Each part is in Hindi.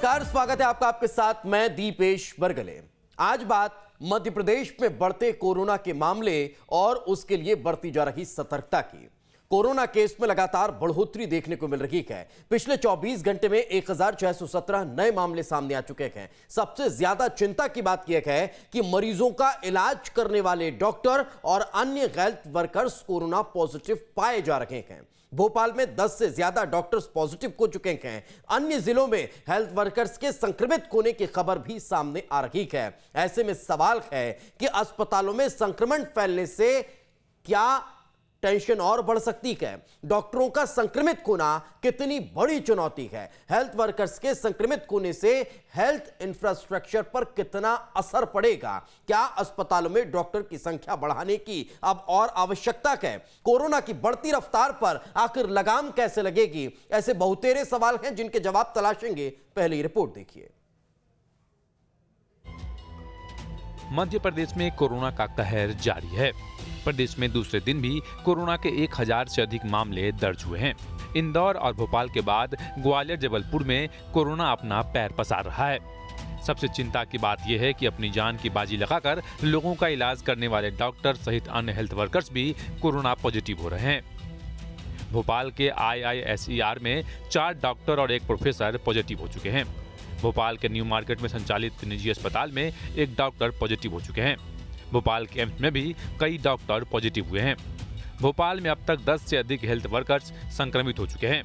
नमस्कार, स्वागत है आपका। आपके साथ मैं दीपेश बरगले। आज बात मध्य प्रदेश में बढ़ते कोरोना के मामले और उसके लिए बढ़ती जा रही सतर्कता की। कोरोना केस में लगातार बढ़ोतरी देखने को मिल रही है। पिछले 24 घंटे में 1617 नए मामले सामने आ चुके हैं। सबसे ज्यादा चिंता की बात यह है कि मरीजों का इलाज करने वाले डॉक्टर और अन्य हेल्थ वर्कर्स कोरोना पॉजिटिव पाए जा रहे हैं। भोपाल में 10 से ज्यादा डॉक्टर्स पॉजिटिव हो चुके हैं। अन्य जिलों में हेल्थ वर्कर्स के संक्रमित होने की खबर भी सामने आ रही है। ऐसे में सवाल है कि अस्पतालों में संक्रमण फैलने से क्या टेंशन और बढ़ सकती है। डॉक्टरों का संक्रमित होना कितनी बड़ी चुनौती है। हेल्थ वर्कर्स के संक्रमित होने से हेल्थ इंफ्रास्ट्रक्चर पर कितना असर पड़ेगा। क्या अस्पतालों में डॉक्टर की संख्या बढ़ाने की अब और आवश्यकता है। कोरोना की बढ़ती रफ्तार पर आखिर लगाम कैसे लगेगी। ऐसे बहुतेरे सवाल हैं जिनके जवाब तलाशेंगे। पहली रिपोर्ट देखिए। मध्य प्रदेश में कोरोना का कहर जारी है। प्रदेश में दूसरे दिन भी कोरोना के 1000 से अधिक मामले दर्ज हुए हैं। इंदौर और भोपाल के बाद ग्वालियर जबलपुर में कोरोना अपना पैर पसार रहा है। सबसे चिंता की बात यह है कि अपनी जान की बाजी लगाकर लोगों का इलाज करने वाले डॉक्टर सहित अन्य हेल्थ वर्कर्स भी कोरोना पॉजिटिव हो रहे हैं। भोपाल के IISER में 4 डॉक्टर और 1 प्रोफेसर पॉजिटिव हो चुके हैं। भोपाल के न्यू मार्केट में संचालित निजी अस्पताल में 1 डॉक्टर पॉजिटिव हो चुके हैं। भोपाल के एम्स में भी कई डॉक्टर पॉजिटिव हुए हैं। भोपाल में अब तक 10 से अधिक हेल्थ वर्कर्स संक्रमित हो चुके हैं।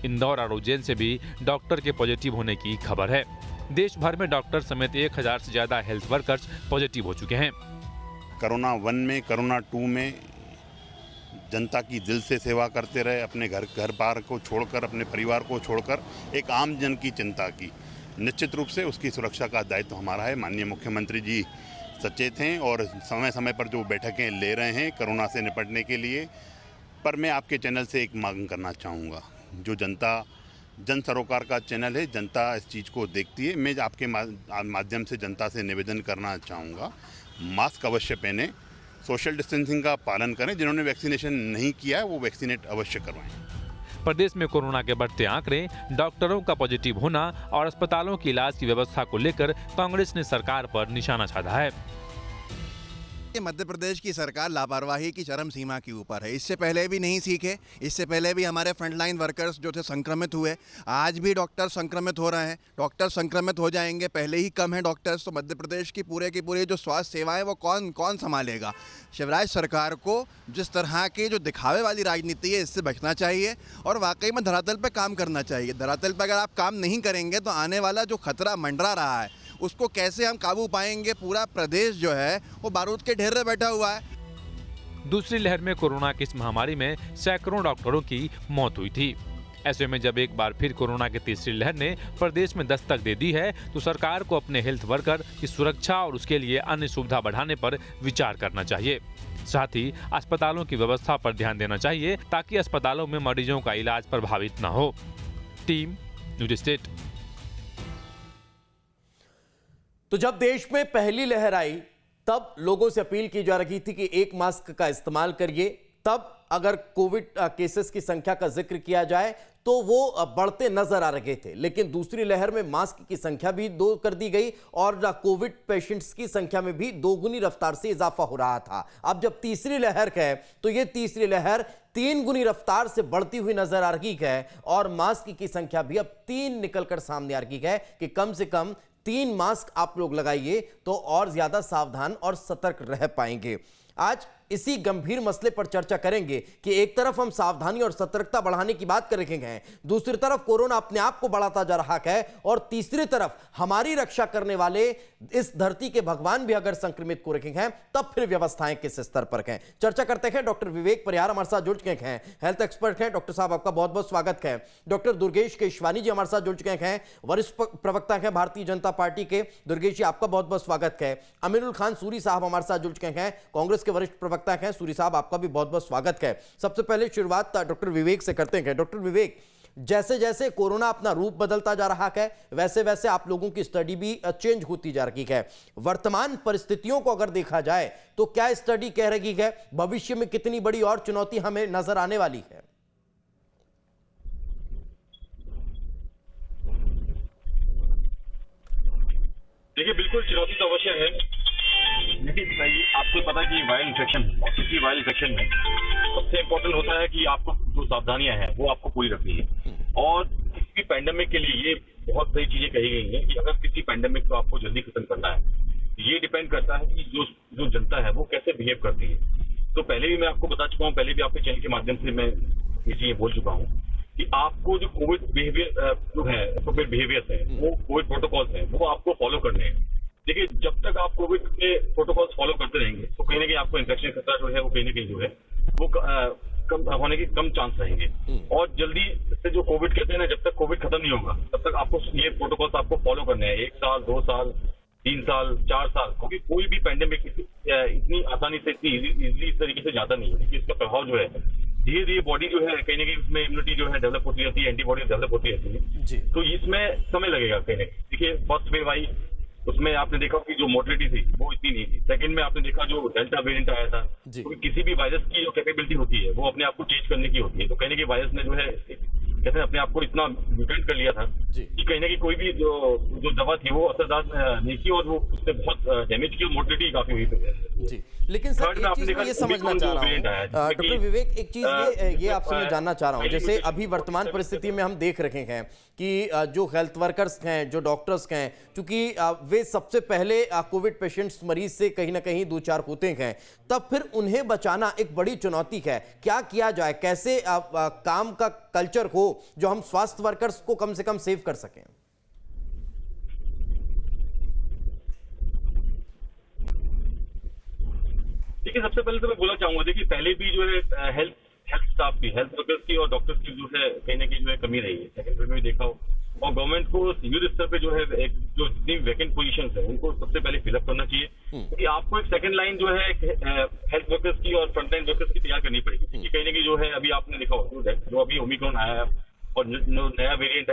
इंदौर और उज्जैन से भी डॉक्टर के पॉजिटिव होने की खबर है। देश भर में डॉक्टर समेत 1000 से ज्यादा हेल्थ वर्कर्स पॉजिटिव हो चुके हैं। कोरोना 1 में, कोरोना 2 में जनता की दिल से सेवा करते रहे। अपने घर बार को छोड़कर, अपने परिवार को छोड़कर एक आम जन की चिंता की। निश्चित रूप से उसकी सुरक्षा का दायित्व हमारा है। माननीय मुख्यमंत्री जी सचेत हैं और समय समय पर जो बैठकें ले रहे हैं कोरोना से निपटने के लिए। पर मैं आपके चैनल से एक मांग करना चाहूँगा। जो जन सरोकार का चैनल है, जनता इस चीज़ को देखती है। मैं आपके माध्यम से जनता से निवेदन करना चाहूँगा, मास्क अवश्य पहने, सोशल डिस्टेंसिंग का पालन करें। जिन्होंने वैक्सीनेशन नहीं किया है वो वैक्सीनेट अवश्य करवाएं। प्रदेश में कोरोना के बढ़ते आंकड़े, डॉक्टरों का पॉजिटिव होना और अस्पतालों की इलाज की व्यवस्था को लेकर कांग्रेस ने सरकार पर निशाना साधा है। मध्य प्रदेश की सरकार लापरवाही की चरम सीमा के ऊपर है। इससे पहले भी नहीं सीखे। इससे पहले भी हमारे फ्रंटलाइन वर्कर्स जो थे संक्रमित हुए। आज भी डॉक्टर संक्रमित हो रहे हैं। डॉक्टर संक्रमित हो जाएंगे। पहले ही कम है डॉक्टर्स, तो मध्य प्रदेश की पूरी जो स्वास्थ्य सेवाएं वो कौन संभालेगा। शिवराज सरकार को जिस तरह की जो दिखावे वाली राजनीति है इससे बचना चाहिए और वाकई में धरातल पर काम करना चाहिए। धरातल पर अगर आप काम नहीं करेंगे तो आने वाला जो खतरा मंडरा रहा है उसको कैसे हम काबू पाएंगे। पूरा प्रदेश जो है वो बारूद के ढेर में बैठा हुआ है। दूसरी लहर में कोरोना की इस महामारी में सैकड़ों डॉक्टरों की मौत हुई थी। ऐसे में जब एक बार फिर कोरोना की तीसरी लहर ने प्रदेश में दस्तक दे दी है तो सरकार को अपने हेल्थ वर्कर की सुरक्षा और उसके लिए अन्य सुविधा बढ़ाने पर विचार करना चाहिए। साथ ही अस्पतालों की व्यवस्था पर ध्यान देना चाहिए ताकि अस्पतालों में मरीजों का इलाज प्रभावित न हो। Team news state. तो जब देश में पहली लहर आई तब लोगों से अपील की जा रही थी कि 1 मास्क का इस्तेमाल करिए। तब अगर कोविड केसेस की संख्या का जिक्र किया जाए तो वो बढ़ते नजर आ रहे थे। लेकिन दूसरी लहर में मास्क की संख्या भी 2 कर दी गई और कोविड पेशेंट्स की संख्या में भी 2 गुनी रफ्तार से इजाफा हो रहा था। अब जब तीसरी लहर है तो ये तीसरी लहर 3 गुनी रफ्तार से बढ़ती हुई नजर आ रही है और मास्क की संख्या भी अब 3 निकलकर सामने आ रही है कि कम से कम 3 मास्क आप लोग लगाइए तो और ज्यादा सावधान और सतर्क रह पाएंगे। आज इसी गंभीर मसले पर चर्चा करेंगे कि एक तरफ हम सावधानी और सतर्कता बढ़ाने की बात कर रहे हैं, दूसरी तरफ कोरोना अपने आप को बढ़ाता जा रहा है और तीसरी तरफ हमारी रक्षा करने वाले इस धरती के भगवान भी अगर संक्रमित हो रहे हैं तब फिर व्यवस्थाएं किस स्तर पर हैं। चर्चा करते हैं। डॉक्टर विवेक परिहार हमारे साथ जुड़ चुके हैं, हेल्थ एक्सपर्ट हैं। डॉक्टर साहब आपका बहुत बहुत स्वागत है। डॉक्टर दुर्गेश केशवानी जी हमारे साथ जुड़ चुके हैं, वरिष्ठ प्रवक्ता हैं भारतीय जनता पार्टी के। दुर्गेश जी आपका बहुत बहुत स्वागत है। अमीरुल खान सूरी साहब हमारे साथ जुड़ चुके हैं, कांग्रेस के वरिष्ठ प्रवक्ता हैं। सूरी साहब आपका भी बहुत बहुत स्वागत है। सबसे पहले शुरुआत डॉक्टर विवेक से करते हैं। डॉक्टर विवेक, जैसे जैसे कोरोना अपना रूप बदलता जा रहा है वैसे वैसे आप लोगों की स्टडी भी चेंज होती जा रही है। वर्तमान परिस्थितियों को अगर देखा जाए तो क्या स्टडी कह रही है भविष्य में कितनी बड़ी और चुनौती हमें नजर आने वाली है? देखिए बिल्कुल चुनौती तो अवश्य है, लेकिन आपको पता है कि वायरल इन्फेक्शन और किसी वायरल इन्फेक्शन में सबसे इम्पोर्टेंट होता है कि आपको जो सावधानियां हैं वो आपको पूरी रखनी है। और किसी पैंडेमिक के लिए ये बहुत सही चीजें कही गई हैं कि अगर किसी पैंडेमिक को आपको जल्दी खत्म करना है, ये डिपेंड करता है कि जो जनता है वो कैसे बिहेव करती है। तो पहले भी मैं आपको बता चुका हूँ, पहले भी आपके चैनल के माध्यम से मैं ये चीजें बोल चुका हूँ कि आपको जो कोविड बिहेवियर जो है, कोविड बिहेवियर है, वो कोविड प्रोटोकॉल्स हैं, वो आपको फॉलो करने हैं। देखिए जब तक आप कोविड के प्रोटोकॉल्स फॉलो करते रहेंगे तो कहीं ना कहीं आपको इन्फेक्शन खतरा जो है वो कहीं ना कहीं जो है वो कम होने के कम चांस रहेंगे। और जल्दी से जो कोविड कहते हैं ना, जब तक कोविड खत्म नहीं होगा तब तक आपको ये प्रोटोकॉल्स आपको फॉलो करने हैं। 1 साल 2 साल 3 साल 4 साल, क्योंकि कोई भी पैंडेमिक इतनी आसानी से इतनी इजीली इस तरीके से जाता नहीं है, क्योंकि इसका प्रभाव जो है धीरे धीरे बॉडी जो है कहीं ना कहीं उसमें इम्यूनिटी जो है डेवलप होती रहती है, एंटीबॉडी डेवलप होती रहती है। तो इसमें समय लगेगा कहीं ना कहीं। देखिए फर्स्ट वेव आई, उसमें आपने देखा कि जो मोर्टेलिटी थी वो इतनी नहीं थी। सेकंड में आपने देखा जो डेल्टा वेरिएंट आया था, क्योंकि किसी भी वायरस की जो कैपेबिलिटी होती है वो अपने आप को चेंज करने की होती है। तो कहीं ना कहीं वायरस ने जो है कहते हैं अपने आप को इतना म्यूटेंट कर लिया था कि कहीं ना कहीं कोई भी जो दवा थी वो असरदार नहीं की और वो उससे बहुत डैमेज की और मोर्टेलिटी काफी हुई थी। लेकिन सर एक चीज मैं ये समझना चाह रहा हूँ डॉक्टर विवेक, एक चीज ये आपसे मैं जानना चाह रहा हूँ, जैसे अभी वर्तमान परिस्थिति में हम देख रहे हैं कि जो हेल्थ वर्कर्स हैं, जो डॉक्टर्स हैं, क्योंकि वे सबसे पहले कोविड पेशेंट्स मरीज से कहीं ना कहीं दो चार होते हैं, तब फिर उन्हें बचाना एक बड़ी चुनौती है। क्या किया जाए, कैसे काम का कल्चर हो जो हम स्वास्थ्य वर्कर्स को कम से कम सेव कर सकें? देखिए सबसे पहले तो मैं बोलना चाहूंगा, देखिए पहले भी जो है हेल्थ स्टाफ की, हेल्थ वर्कर्स की और डॉक्टर्स की जो है कहीं ना कहीं जो है कमी रही है। सेकंड वेव में भी देखा हो, और गवर्नमेंट को युद्ध स्तर पे जो है एक जो जितनी वैकेंट पोजीशंस है उनको सबसे पहले फिलअप करना चाहिए, क्योंकि आपको एक सेकंड लाइन जो है हेल्थ वर्कर्स की और फ्रंटलाइन वर्कर्स की तैयार करनी पड़ेगी। क्योंकि कहीं ना कहीं जो है अभी आपने देखा हो जो अभी ओमिक्रॉन आया है और नया वेरिएंट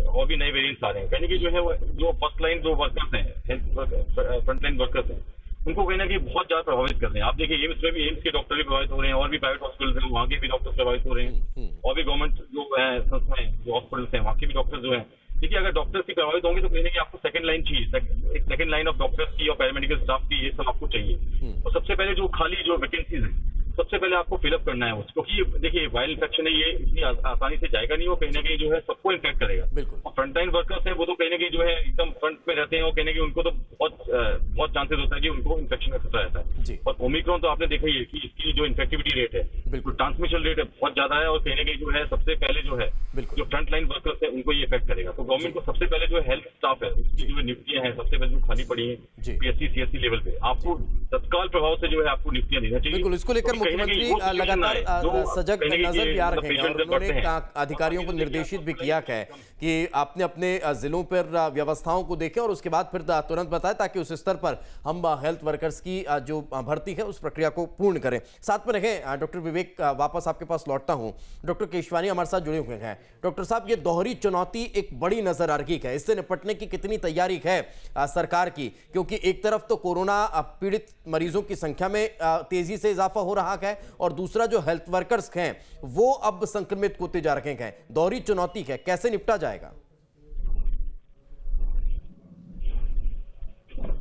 और भी नए वेरिएंट्स आ रहे हैं, कहीं ना कहीं जो है जो फर्स्ट लाइन जो वर्कर्स हैं, हेल्थ फ्रंटलाइन वर्कर्स हैं, उनको कहीं ना कहीं बहुत ज्यादा प्रभावित कर रहे हैं। आप देखिए एम्स में भी एम्स के डॉक्टर भी प्रभावित हो रहे हैं और भी प्राइवेट हॉस्पिटल्स हैं वहाँ के भी डॉक्टर प्रभावित हो रहे हैं और भी गवर्नमेंट जो है संस्थाएं जो हॉस्पिटल्स हैं वहाँ के भी डॉक्टर जो हैं। देखिए अगर डॉक्टर्स की प्रभावित होंगे तो कहीं ना कहीं आपको सेकंड लाइन चाहिए, एक सेकंड लाइन ऑफ डॉक्टर्स की और पैरामेडिकल स्टाफ की, ये सब आपको चाहिए। तो सबसे पहले जो खाली जो वैकेंसीज है सबसे पहले आपको फिलअप करना है उसको, क्योंकि देखिए वायरल इन्फेक्शन है, ये इतनी आसानी से जाएगा नहीं, वो कहीं ना कहीं जो है सबको इन्फेक्ट करेगा। और फ्रंटलाइन वर्कर्स हैं वो तो कहीं ना कहीं जो है एकदम फ्रंट में रहते हैं और कहीं ना कहीं उनको तो बहुत चांसेस होता है कि उनको इन्फेक्शन का खतरा रहता है। और ओमिक्रॉन तो आपने देखा ही है कि इसकी जो इन्फेक्टिविटी रेट है, बिल्कुल ट्रांसमिशन रेट है बहुत ज्यादा है और कहीं ना कहीं जो है सबसे पहले जो है जो फ्रंट लाइन वर्कर्स है उनको ये इफेक्ट करेगा। तो गवर्नमेंट को सबसे पहले जो हेल्थ स्टाफ है उसकी जो नियुक्तियां हैं सबसे पहले जो खाली पड़ी है PSC CSC लेवल पे आपको तत्काल प्रभाव से जो है आपको नियुक्तियां देना चाहिए। बिल्कुल, इसको लेकर मुख्यमंत्री लगातार सजग नजर भी आ रहे हैं और उन्होंने अधिकारियों को निर्देशित भी किया है कि आपने अपने जिलों पर व्यवस्थाओं को देखें और उसके बाद फिर तुरंत बताएं ताकि उस स्तर पर हम हेल्थ वर्कर्स की जो भर्ती है उस प्रक्रिया को पूर्ण करें। साथ में रहें डॉक्टर विवेक, वापस आपके पास लौटता हूं। डॉक्टर केशवानी हमारे साथ जुड़े हुए हैं। डॉक्टर साहब, ये दोहरी चुनौती एक बड़ी नजर आ रही है, इससे निपटने की कितनी तैयारी है सरकार की? क्योंकि एक तरफ तो कोरोना पीड़ित मरीजों की संख्या में तेजी से इजाफा हो रहा है और दूसरा जो हेल्थ वर्कर्स हैं वो अब संक्रमित होते जा रहे हैं। दोहरी चुनौती है, कैसे निपटा जाएगा?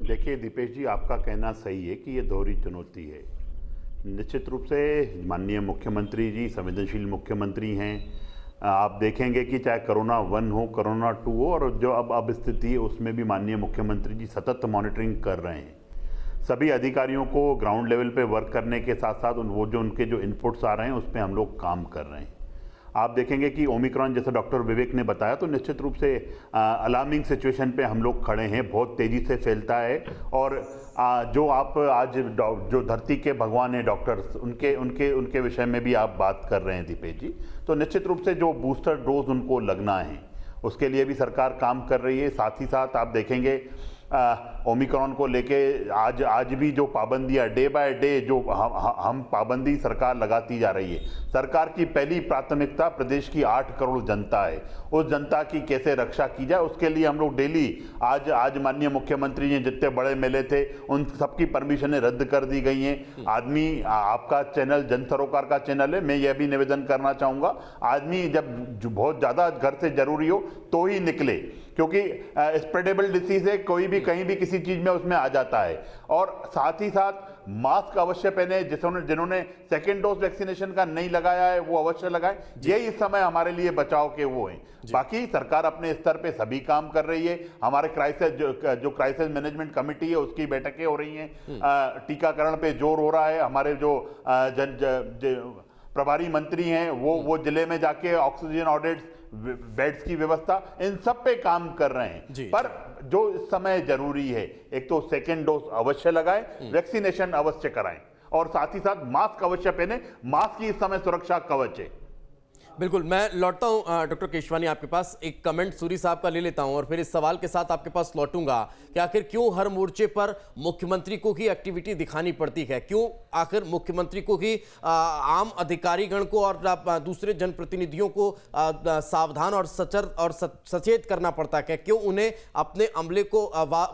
देखिए दीपेश जी, आपका कहना सही है कि ये दोहरी चुनौती है। निश्चित रूप से माननीय मुख्यमंत्री जी संवेदनशील मुख्यमंत्री हैं। आप देखेंगे कि चाहे कोरोना 1 हो, कोरोना 2 हो, और जो अब स्थिति है उसमें भी माननीय मुख्यमंत्री जी सतत मॉनिटरिंग कर रहे हैं। सभी अधिकारियों को ग्राउंड लेवल पे वर्क करने के साथ साथ वो जो उनके जो इनपुट्स आ रहे हैं उस पर हम लोग काम कर रहे हैं। आप देखेंगे कि ओमिक्रॉन जैसे डॉक्टर विवेक ने बताया तो निश्चित रूप से अलार्मिंग सिचुएशन पे हम लोग खड़े हैं, बहुत तेज़ी से फैलता है। और जो आप आज जो धरती के भगवान हैं डॉक्टर्स, उनके विषय में भी आप बात कर रहे हैं दीपेश जी, तो निश्चित रूप से जो बूस्टर डोज उनको लगना है उसके लिए भी सरकार काम कर रही है। साथ ही साथ आप देखेंगे ओमिक्रॉन को लेके आज भी जो पाबंदियां डे बाय डे जो हम पाबंदी सरकार लगाती जा रही है। सरकार की पहली प्राथमिकता प्रदेश की 8 करोड़ जनता है, उस जनता की कैसे रक्षा की जाए उसके लिए हम लोग डेली आज माननीय मुख्यमंत्री जी जितने बड़े मेले थे उन सबकी परमिशनें रद्द कर दी गई हैं। आदमी, आपका चैनल जन सरोकार का चैनल है, मैं यह भी निवेदन करना चाहूँगा, आदमी जब बहुत ज़्यादा घर से जरूरी हो तो ही निकले। क्योंकि स्प्रेडेबल डिसीज है, कोई भी कहीं भी किसी चीज में उसमें आ जाता है। और साथ ही साथ मास्क अवश्य पहने, जिन्होंने सेकेंड डोज वैक्सीनेशन का नहीं लगाया है वो अवश्य लगाए। ये इस समय हमारे लिए बचाव के वो हैं। बाकी सरकार अपने स्तर पे सभी काम कर रही है। हमारे जो क्राइसिस मैनेजमेंट कमेटी है उसकी बैठकें हो रही हैं, टीकाकरण पे जोर हो रहा है। हमारे जो प्रभारी मंत्री हैं वो जिले में जाके ऑक्सीजन ऑडिट्स, बेड्स की व्यवस्था, इन सब पे काम कर रहे हैं। पर जो इस समय जरूरी है, एक तो सेकेंड डोज अवश्य लगाएं, वैक्सीनेशन अवश्य कराएं और साथ ही साथ मास्क अवश्य पहने। मास्क ही इस समय सुरक्षा कवच है। बिल्कुल, मैं लौटता हूं डॉक्टर केशवानी आपके पास। एक कमेंट सूरी साहब का ले लेता हूं और फिर इस सवाल के साथ आपके पास लौटूंगा कि आखिर क्यों हर मोर्चे पर मुख्यमंत्री को ही एक्टिविटी दिखानी पड़ती है? क्यों आखिर मुख्यमंत्री को ही आम अधिकारीगण को और दूसरे जनप्रतिनिधियों को सावधान और सचेत करना पड़ता है? क्यों उन्हें अपने अमले को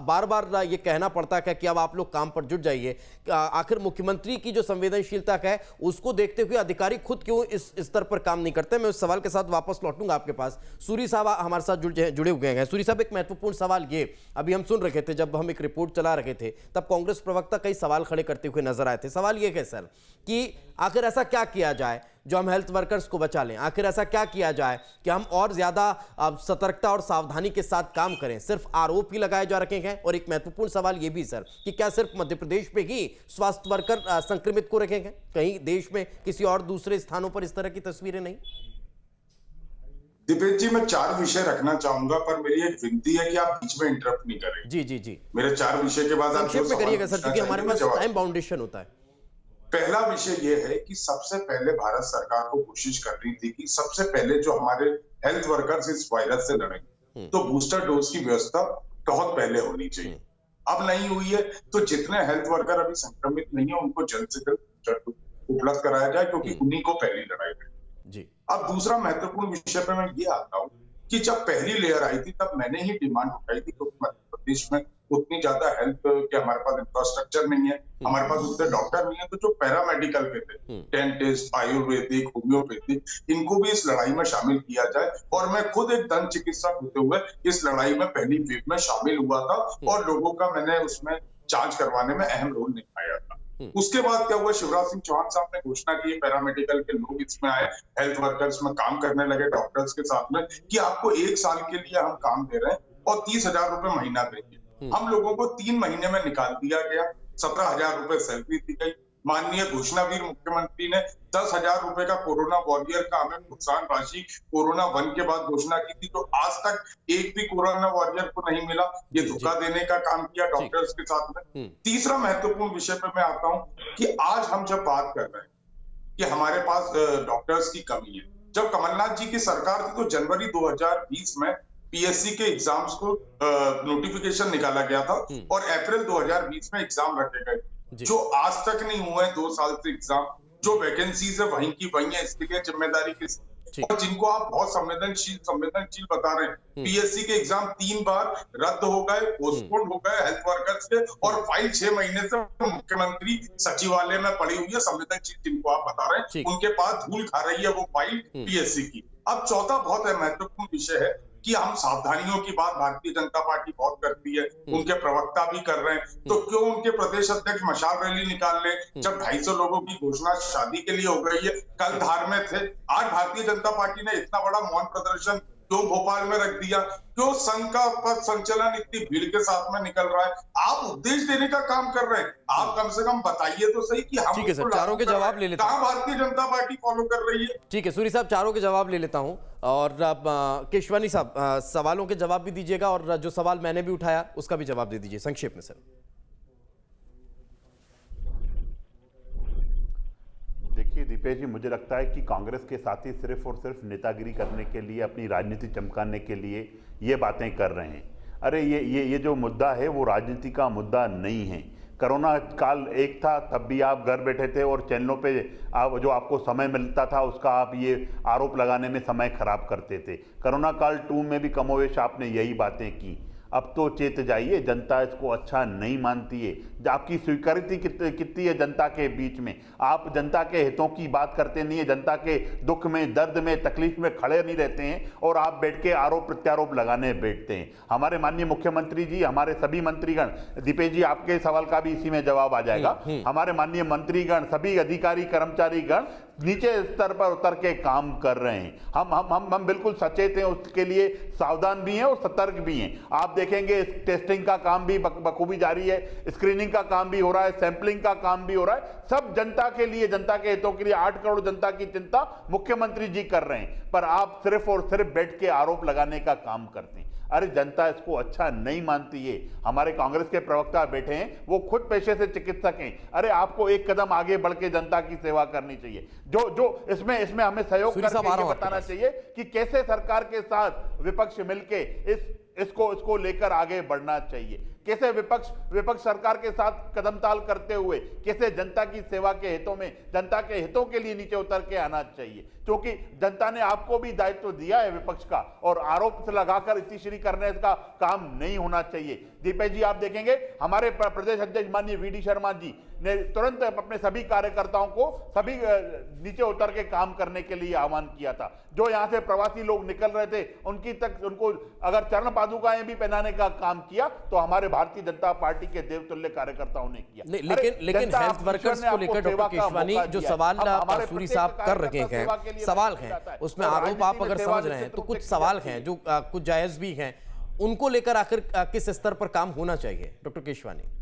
बार बार ये कहना पड़ता है कि अब आप लोग काम पर जुट जाइए? आखिर मुख्यमंत्री की जो संवेदनशीलता है उसको देखते हुए अधिकारी खुद क्यों इस स्तर पर काम नहीं करते? मैं उस सवाल के साथ वापस लौटूंगा आपके पास। सूरी साहब हमारे साथ जुड़े हुए हैं। सूरी साहब, एक महत्वपूर्ण सवाल ये अभी हम सुन रहे थे, जब हम एक रिपोर्ट चला रहे थे तब कांग्रेस प्रवक्ता कई सवाल खड़े करते हुए नजर आए थे। सवाल ये है सर कि आखिर ऐसा क्या किया जाए जो हम हेल्थ वर्कर्स को बचा लें? आखिर ऐसा क्या किया जाए कि हम और ज्यादा सतर्कता और सावधानी के साथ काम करें? सिर्फ आरोप ही लगाए जा रखे हैं। और एक महत्वपूर्ण सवाल ये भी सर कि क्या सिर्फ मध्य प्रदेश में ही स्वास्थ्य वर्कर संक्रमित को रखे हैं? कहीं देश में किसी और दूसरे स्थानों पर इस तरह की तस्वीरें नहीं? दीपेश जी, मैं 4 विषय रखना चाहूंगा, पर मेरी एक विनती है कि आप बीच में इंटरप्ट नहीं करें। जी। मेरे 4 विषय के बाद संक्षेप में करिएगा सर, क्योंकि हमारे पास टाइम बाउंडेशन होता है। पहला विषय यह है कि सबसे पहले भारत सरकार को कोशिश करनी थी कि सबसे पहले जो हमारे हेल्थ वर्कर्स इस वायरस से लड़ेंगे तो बूस्टर डोज की व्यवस्था बहुत पहले होनी चाहिए। अब नहीं हुई है, तो जितने हेल्थ वर्कर अभी संक्रमित नहीं है उनको जल्द से जल्द उपलब्ध कराया जाए, क्योंकि उन्हीं को पहली लड़ाई है। अब दूसरा महत्वपूर्ण विषय पे मैं ये आता हूँ कि जब पहली लेयर आई थी तब मैंने ही डिमांड उठाई थी, क्योंकि मध्य प्रदेश में उतनी ज्यादा हेल्थ के हमारे पास इंफ्रास्ट्रक्चर नहीं है, हमारे पास उतने डॉक्टर नहीं है, तो जो पैरामेडिकल के थे, डेंटिस्ट, आयुर्वेदिक, होम्योपैथिक, इनको भी इस लड़ाई में शामिल किया जाए। और मैं खुद एक दंत चिकित्सक होते हुए इस लड़ाई में पहली वेव में शामिल हुआ था और लोगों का मैंने उसमें जांच करवाने में अहम रोल निभाया था। उसके बाद क्या हुआ, शिवराज सिंह चौहान साहब ने घोषणा की, पैरामेडिकल के लोग इसमें आए, हेल्थ वर्कर्स में काम करने लगे डॉक्टर्स के साथ में, कि आपको 1 साल के लिए हम काम दे रहे हैं और 30,000 रुपए महीना देंगे। हम लोगों को 3 महीने में निकाल दिया गया, 17,000 रुपए सैलरी दी गई। माननीय घोषणावीर मुख्यमंत्री ने 10,000 रुपए का कोरोना वॉरियर का हमें प्रोत्साहन राशि कोरोना 1 के बाद घोषणा की थी, तो आज तक एक भी कोरोना वॉरियर को नहीं मिला। ये धोखा देने का काम किया डॉक्टर्स के साथ में। तीसरा महत्वपूर्ण विषय पे मैं आता हूं कि आज हम जब बात कर रहे हैं कि हमारे पास डॉक्टर्स की कमी है, जब कमलनाथ जी की सरकार थी तो जनवरी 2020 में पीएससी के एग्जाम्स को नोटिफिकेशन निकाला गया था और अप्रैल 2020 में एग्जाम रखे गए, जो आज तक नहीं हुए 2 साल से एग्जाम। जो वैकेंसीज है वहीं की वहीं है, इसके लिए जिम्मेदारी किसकी? और जिनको आप बहुत संवेदनशील बता रहे हैं, पीएससी के एग्जाम 3 बार रद्द हो गए, पोस्टपोन हो गए हेल्थ वर्कर्स के, और फाइल 6 महीने से मुख्यमंत्री सचिवालय में पड़ी हुई है। संवेदनशील जिनको आप बता रहे हैं उनके पास धूल खा रही है वो फाइल पीएससी की। अब चौथा बहुत महत्वपूर्ण विषय है कि हम सावधानियों की बात भारतीय जनता पार्टी बहुत करती है, उनके प्रवक्ता भी कर रहे हैं, तो क्यों उनके प्रदेश अध्यक्ष मशाल रैली निकाल ले? जब 250 लोगों की घोषणा शादी के लिए हो गई है, कल धार में थे, आज भारतीय जनता पार्टी ने इतना बड़ा मौन प्रदर्शन क्यों भोपाल में रख दिया? क्यों संघ का पथ संचलन इतनी भीड़ के साथ में निकल रहा है? आप उपदेश देने का काम कर रहे हैं, आप कम से कम बताइए तो सही कि हम ठीक है सर, चारों के जवाब ले लेता हूं। भारतीय जनता पार्टी फॉलो कर रही है। ठीक है सूरी साहब, चारों के जवाब ले लेता हूं और केशवानी साहब सवालों के जवाब भी दीजिएगा और जो सवाल मैंने भी उठाया उसका भी जवाब दे दीजिए संक्षेप में सर। देखिए दीपेश जी, मुझे लगता है कि कांग्रेस के साथी सिर्फ और सिर्फ नेतागिरी करने के लिए, अपनी राजनीति चमकाने के लिए ये बातें कर रहे हैं। अरे ये जो मुद्दा है वो राजनीति का मुद्दा नहीं है। कोरोना काल एक था, तब भी आप घर बैठे थे और चैनलों पे आप जो आपको समय मिलता था उसका आप ये आरोप लगाने में समय खराब करते थे। कोरोना काल 2 में भी कमोवेश आपने यही बातें की। अब तो चेत जाइए, जनता इसको अच्छा नहीं मानती है। आपकी स्वीकृति कितनी है जनता के बीच में? आप जनता के हितों की बात करते नहीं है, जनता के दुख में, दर्द में, तकलीफ में खड़े नहीं रहते हैं और आप बैठ के आरोप प्रत्यारोप लगाने बैठते हैं। हमारे माननीय मुख्यमंत्री जी, हमारे सभी मंत्रीगण, दीपेश जी आपके सवाल का भी इसी में जवाब आ जाएगा, हमारे माननीय मंत्रीगण, सभी अधिकारी कर्मचारीगण नीचे स्तर पर उतर के काम कर रहे हैं। हम बिल्कुल सचेत हैं, उसके लिए सावधान भी हैं और सतर्क भी हैं। आप देखेंगे टेस्टिंग का काम भी बखूबी जारी है, स्क्रीनिंग का काम भी हो रहा है, सैंपलिंग का काम भी हो रहा है। सब जनता के लिए, जनता के हितों के लिए 8 करोड़ जनता की चिंता मुख्यमंत्री जी कर रहे हैं, पर आप सिर्फ और सिर्फ बैठ के आरोप लगाने का काम करते हैं। अरे जनता इसको अच्छा नहीं मानती है। हमारे कांग्रेस के प्रवक्ता बैठे हैं, वो खुद पेशे से चिकित्सक हैं। अरे आपको एक कदम आगे बढ़ के जनता की सेवा करनी चाहिए। जो इसमें हमें सहयोग करके बताना चाहिए कि कैसे सरकार के साथ विपक्ष मिलके इसको लेकर आगे बढ़ना चाहिए, कैसे विपक्ष सरकार के साथ कदम ताल करते हुए कैसे जनता की सेवा के हितों में, जनता के हितों के लिए नीचे उतर के आना चाहिए, क्योंकि जनता ने आपको भी दायित्व दिया है विपक्ष का, और आरोप से लगाकर इतिश्री करने का काम नहीं होना चाहिए। दीपेश जी आप देखेंगे हमारे प्रदेश अध्यक्ष माननीय वीडी शर्मा जी ने तुरंत अपने सभी कार्यकर्ताओं को सभी नीचे उतर के काम करने के लिए आह्वान किया था। जो यहाँ से प्रवासी लोग निकल रहे थे उनको अगर चरण पादुकाएं भी पहनाने का काम किया तो हमारे भारतीय जनता पार्टी के देवतुल्य कार्यकर्ताओं ने किया। लेकिन हेल्थ वर्कर्स को लेकर डॉक्टर केशवानी जो सवाल सूरी साहब कर रहे हैं, सवाल हैं उसमें आरोप आप अगर समझ रहे हैं तो कुछ सवाल हैं जो कुछ जायज भी हैं, उनको लेकर आखिर किस स्तर पर काम होना चाहिए डॉक्टर केशवानी?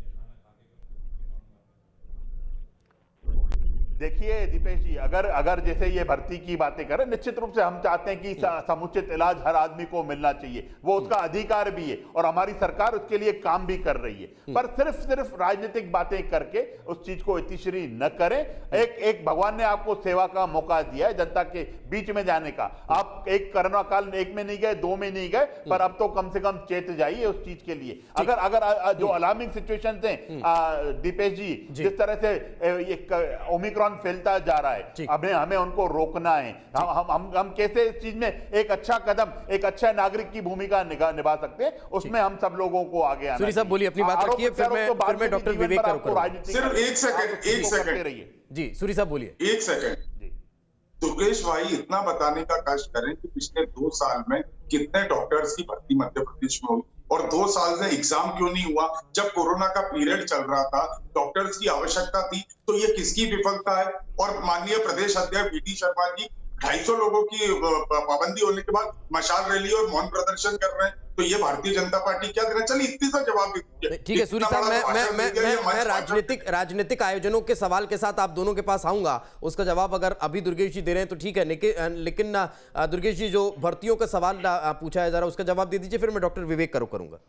देखिए दीपेश जी, अगर जैसे ये भर्ती की बातें करें, निश्चित रूप से हम चाहते हैं कि समुचित इलाज हर आदमी को मिलना चाहिए, वो उसका अधिकार भी है और हमारी सरकार उसके लिए काम भी कर रही है। पर सिर्फ राजनीतिक बातें करके उस चीज को इतिश्री न करें। एक भगवान ने आपको सेवा का मौका दिया है, जनता के बीच में जाने का। आप एक कोरोना काल 1 में नहीं गए, 2 में नहीं गए, पर अब तो कम से कम चेत जाइए उस चीज के लिए। अगर जो अलार्मिंग सिचुएशंस हैं दीपेश जी, जिस तरह से ओमिक्रॉन फैलता जा रहा है, हमें उनको रोकना है। हम कैसे इस चीज में एक अच्छा कदम, एक अच्छा नागरिक की भूमिका निभा सकते हैं, उसमें हम सब लोगों को आगे आना। सूरी साहब बोलिए, अपनी बात रखिए, फिर मैं डॉक्टर विवेक करूंगा। सिर्फ एक सेकंड रहिए जी। सूरी साहब बोलिए। 1 सेकंड दुर्गेश भाई, इतना बताने का कष्ट करें कि पिछले 2 साल में कितने डॉक्टर्स की भर्ती मध्य प्रदेश में हुई, और 2 साल से एग्जाम क्यों नहीं हुआ? जब कोरोना का पीरियड चल रहा था, डॉक्टर्स की आवश्यकता थी, तो ये किसकी विफलता है? और माननीय प्रदेश अध्यक्ष वीडी शर्मा जी 250 लोगों की पाबंदी होने के बाद मशाल रैली और मौन प्रदर्शन कर रहे हैं, तो ये भारतीय जनता पार्टी क्या देना? चलिए इतनी सा जवाब दीजिए। ठीक है सूरी साहब, मैं राजनीतिक आयोजनों के सवाल के साथ आप दोनों के पास आऊंगा, उसका जवाब अगर अभी दुर्गेश जी दे रहे हैं तो ठीक है, लेकिन दुर्गेश जी जो भर्तियों का सवाल पूछा है जरा उसका जवाब दे दीजिए, फिर मैं डॉक्टर विवेक करूंगा।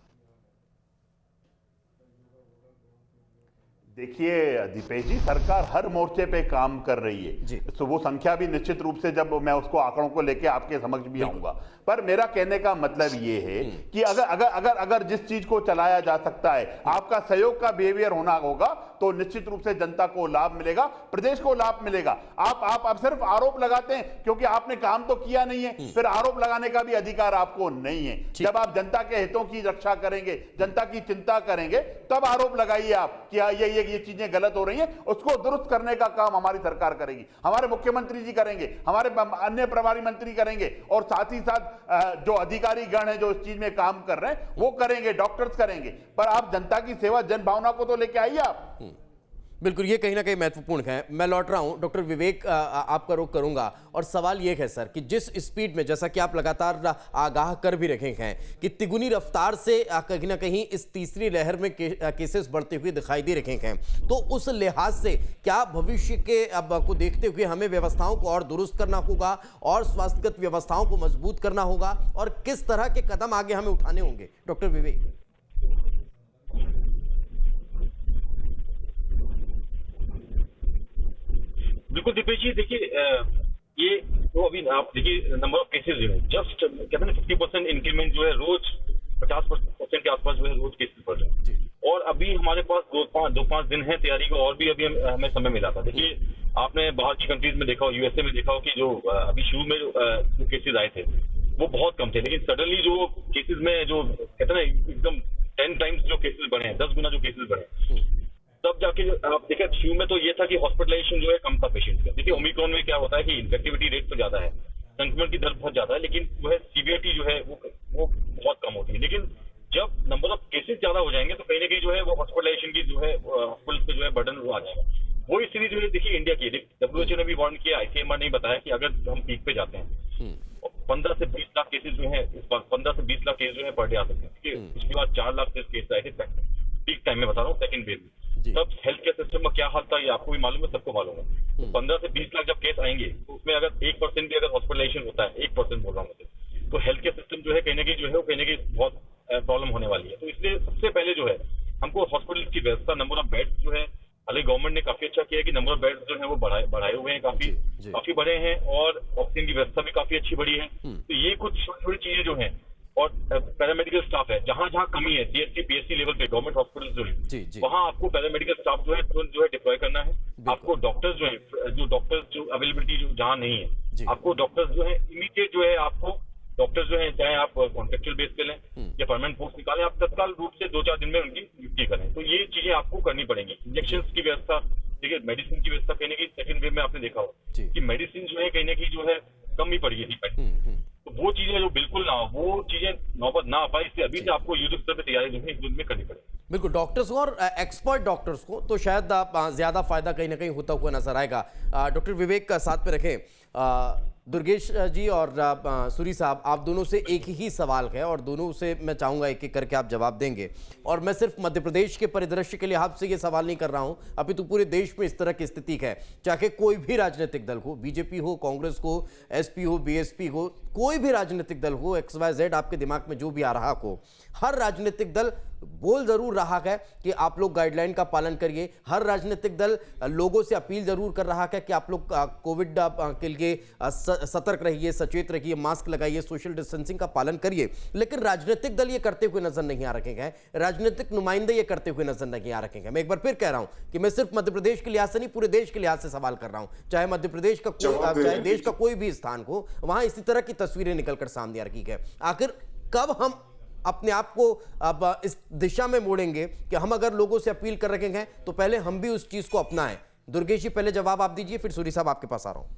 देखिए दीपेश जी, सरकार हर मोर्चे पे काम कर रही है, तो वो संख्या भी निश्चित रूप से जब मैं उसको आंकड़ों को लेके आपके समक्ष भी आऊंगा। पर मेरा कहने का मतलब ये है कि अगर जिस चीज को चलाया जा सकता है, आपका सहयोग का बिहेवियर होना होगा, तो निश्चित रूप से जनता को लाभ मिलेगा, प्रदेश को लाभ मिलेगा। आप सिर्फ आरोप लगाते हैं क्योंकि आपने काम तो किया नहीं है, फिर आरोप लगाने का भी अधिकार आपको नहीं है। जब आप जनता के हितों की रक्षा करेंगे, जनता की चिंता करेंगे, तब आरोप लगाइए आप कि ये चीजें गलत हो रही हैं, उसको दुरुस्त करने का काम हमारी सरकार करेगी, हमारे मुख्यमंत्री जी करेंगे, हमारे अन्य प्रभारी मंत्री करेंगे, और साथ ही साथ जो अधिकारी गण है जो इस चीज में काम कर रहे हैं वो करेंगे, डॉक्टर्स करेंगे। पर आप जनता की सेवा, जन भावना को तो लेके आइए आप। बिल्कुल, ये कहीं ना कहीं महत्वपूर्ण है। मैं लौट रहा हूं डॉक्टर विवेक, आपका रुख करूंगा, और सवाल ये है सर कि जिस स्पीड में, जैसा कि आप लगातार आगाह कर भी रखे हैं कि तिगुनी रफ्तार से कहीं ना कहीं इस तीसरी लहर में केसेस बढ़ते हुए दिखाई दे रखे हैं, तो उस लिहाज से क्या भविष्य के अब को देखते हुए हमें व्यवस्थाओं को और दुरुस्त करना होगा और स्वास्थ्यगत व्यवस्थाओं को मजबूत करना होगा, और किस तरह के कदम आगे हमें उठाने होंगे डॉक्टर विवेक? बिल्कुल दीपेश जी, देखिए ये तो अभी आप देखिए नंबर ऑफ केसेस जो है, जस्ट कहते हैं 50% इंक्रीमेंट जो है, रोज 50% के आसपास जो है रोज केसेस बढ़ रहे हैं, और अभी हमारे पास 2-5 दिन है तैयारी को, और भी अभी हमें समय मिला था। देखिए आपने बाहर की कंट्रीज में देखा हो, यूएसए में देखा हो कि जो अभी शुरू में जो केसेस आए थे वो बहुत कम थे, लेकिन सडनली जो केसेस में जो कहते हैं ना एकदम 10 टाइम्स जो केसेस बढ़े हैं, 10 गुना जो केसेस बढ़े, तब जाके आप देखें शुरू में तो ये था कि हॉस्पिटलाइजेशन जो है कम था पेशेंट का। देखिए ओमिक्रॉन में क्या होता है कि इन्फेक्टिविटी रेट तो ज्यादा है, संक्रमण की दर बहुत ज्यादा है, लेकिन जो है सीवियरिटी जो है वो बहुत कम होती है। लेकिन जब नंबर ऑफ केसेस ज्यादा हो जाएंगे तो कहीं ना कहीं जो है वो हॉस्पिटलाइजेशन की जो है हॉस्पिटल पे जो है बर्डन वो आ जाएगा। वो स्थिति जो है देखिए इंडिया की, WHO ने भी वार्न किया, ICMR ने बताया कि अगर हम पीक पे जाते हैं 15 से 20 लाख केसेस जो है इस बार 15 से 20 लाख केस जो है पर डे आ सकते हैं। ठीक है, पिछली बार 4 लाख केस आए थे पीक टाइम में, बता रहा हूँ सेकंड वेव में। तब हेल्थ केयर सिस्टम का क्या हाल था ये आपको भी मालूम है, सबको मालूम है। तो 15 से 20 लाख जब केस आएंगे तो उसमें अगर 1% भी अगर हॉस्पिटलाइजेशन होता है, 1% बोल रहा हूँ तो हेल्थ केयर सिस्टम जो है कहीं ना कहीं जो है वो कहीं ना कहीं बहुत प्रॉब्लम होने वाली है। तो इसलिए सबसे पहले जो है हमको हॉस्पिटल की व्यवस्था, नंबर ऑफ बेड जो है, हालांकि गवर्नमेंट ने काफी अच्छा किया है कि नंबर ऑफ बेड्स जो है वो बढ़ाए हुए हैं, काफी बड़े हैं, और ऑक्सीजन की व्यवस्था भी काफी अच्छी बढ़ी है। तो ये कुछ छोटी छोटी चीजें जो हैं, और पैरामेडिकल स्टाफ है, जहां जहां कमी है CHC PSC लेवल पे गवर्नमेंट हॉस्पिटल जो है वहां आपको पैरामेडिकल स्टाफ जो है तुरंत जो है डिप्लॉय करना है। आपको डॉक्टर्स जो अवेलेबिलिटी जो जहां नहीं है, आपको डॉक्टर्स जो है इमीडिएट जो है आपको डॉक्टर्स जो है, चाहे आप कॉन्ट्रेक्चुअल बेस पे लें या परमानेंट पोस्ट निकालें, आप तत्काल रूप से 2-4 दिन में उनकी नियुक्ति करें। तो ये चीजें आपको करनी पड़ेंगी। इंजेक्शन की व्यवस्था, देखिए मेडिसिन की व्यवस्था कहीं ना कहीं सेकंड वेव में आपने देखा हो कि मेडिसिन जो है कहीं ना कहीं जो है कम ही पड़ गई थी। तो वो चीजें जो बिल्कुल ना हो, वो चीजें नौबत ना आ पाए, इसलिए अभी से आपको युद्ध स्तर पर तैयारी जो है इस युद्ध में करनी पड़ेगी। बिल्कुल, डॉक्टर्स को और एक्सपर्ट डॉक्टर्स को तो शायद ज्यादा फायदा कहीं ना कहीं होता हुआ नजर आएगा। डॉक्टर विवेक का साथ में रखें। दुर्गेश जी और सूरी साहब, आप दोनों से एक ही सवाल है और दोनों से मैं चाहूंगा एक एक करके आप जवाब देंगे। और मैं सिर्फ मध्य प्रदेश के परिदृश्य के लिए आपसे ये सवाल नहीं कर रहा हूं, अभी तो पूरे देश में इस तरह की स्थिति है, चाहे कोई भी राजनीतिक दल हो, बीजेपी हो, कांग्रेस हो, SP हो, BSP हो, कोई भी राजनीतिक दल हो, XYZ आपके दिमाग में जो भी आ रहा हो, हर राजनीतिक दल बोल जरूर रहा है कि आप लोग गाइडलाइन का पालन करिए। हर राजनीतिक दल लोगों से अपील जरूर कर रहा है कि आप लोग कोविड के लिए सतर्क रहिए, सचेत रहिए, मास्क लगाइए, सोशल डिस्टेंसिंग का पालन करिए। लेकिन राजनीतिक दल ये करते हुए नजर नहीं आ रहे हैं, राजनीतिक नुमाइंदे ये करते हुए नजर नहीं आ रहे हैं। मैं एक बार फिर कह रहा हूं कि मैं सिर्फ मध्य प्रदेश के लिहाज से नहीं, पूरे देश के लिहाज से सवाल कर रहा हूं। चाहे मध्य प्रदेश का चाहे देश का कोई भी स्थान हो, वहां इसी तरह की तस्वीरें निकलकर सामने आ रही है। आखिर कब हम अपने आप को अब इस दिशा में मोड़ेंगे कि हम अगर लोगों से अपील कर रहे हैं तो पहले हम भी उस चीज को अपनाएं? दुर्गेश जी पहले जवाब आप दीजिए, फिर सूरी साहब आपके पास आ रहा हूं।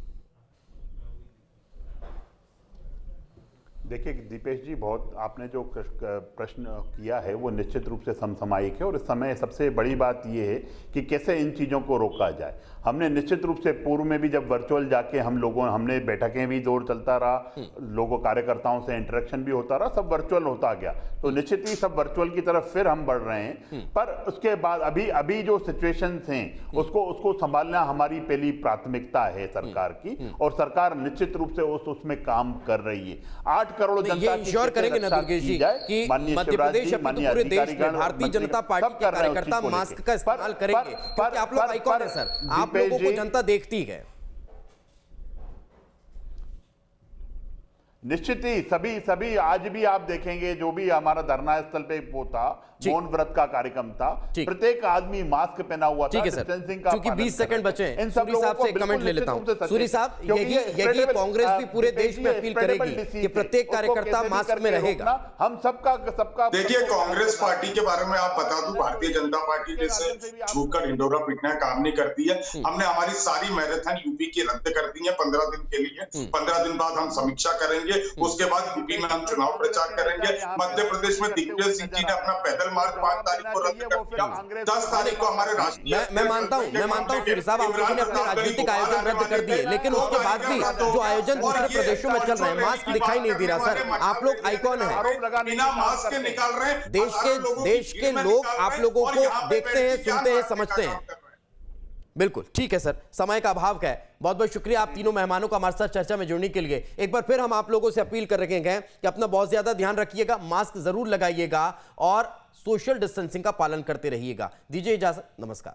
देखिए दीपेश जी, बहुत आपने जो प्रश्न किया है वो निश्चित रूप से समसामयिक है, और इस समय सबसे बड़ी बात ये है कि कैसे इन चीज़ों को रोका जाए। हमने निश्चित रूप से पूर्व में भी जब वर्चुअल जाके हमने बैठकें भी दौर चलता रहा, लोगों कार्यकर्ताओं से इंटरेक्शन भी होता रहा, सब वर्चुअल होता गया, तो निश्चित ही सब वर्चुअल की तरफ फिर हम बढ़ रहे हैं। पर उसके बाद अभी जो सिचुएशंस हैं उसको संभालना हमारी पहली प्राथमिकता है सरकार की, और सरकार निश्चित रूप से उसमें काम कर रही है। 8 करोड़ जनता की इंश्योर करेंगे ना दुर्गेश जी कि मध्य प्रदेश अपने पूरे देश में भारतीय जनता पार्टी के कार्यकर्ता मास्क का इस्तेमाल करेंगे, क्योंकि आप लोग आइकॉन है सर, आप लोगों को जनता देखती है। निश्चित ही सभी आज भी आप देखेंगे जो भी हमारा धरना स्थल पे वो था, मौन व्रत का कार्यक्रम था, प्रत्येक आदमी मास्क पहना हुआ था, डिस्टेंसिंग का, क्योंकि 20 सेकंड बचे हैं। सूरी साहब से कमेंट ले लेता हूं। सूरी साहब, यही कांग्रेस भी पूरे देश में अपील करेगी कि प्रत्येक कार्यकर्ता मास्क में रहेगा। हम सबका देखिए, कांग्रेस पार्टी के बारे में आप बता दूं, भारतीय जनता पार्टी जैसे झूठकर ढिंडोरा पीटना काम नहीं करती है। हमने हमारी सारी मैराथन यूपी की रद्द कर दी है 15 दिन के लिए। 15 दिन बाद हम समीक्षा करेंगे, उसके बाद यूपी में हम चुनाव प्रचार करेंगे। मध्य प्रदेश में दिग्विजय सिंह जी ने अपना पैदल मार्च 5 तारीख को रद्द कर दिया, 10 तारीख को हमारे राष्ट्रीय मैं मानता हूं सूरी साहब, आप लोगों ने अपने राजनीतिक आयोजन रद्द कर दिए, लेकिन उसके बाद भी जो आयोजन दूसरे प्रदेशों में चल रहे हैं, मास्क दिखाई नहीं दे रहा सर। आप लोग आइकॉन है, बिना मास्क के निकाल रहे हैं। देश के लोग आप लोगों को देखते हैं, सुनते हैं, समझते हैं। बिल्कुल ठीक है सर, समय का अभाव है। बहुत बहुत शुक्रिया आप तीनों मेहमानों का हमारे साथ चर्चा में जुड़ने के लिए। एक बार फिर हम आप लोगों से अपील कर रहे हैं कि अपना बहुत ज्यादा ध्यान रखिएगा, मास्क जरूर लगाइएगा और सोशल डिस्टेंसिंग का पालन करते रहिएगा। दीजिए इजाजत, नमस्कार।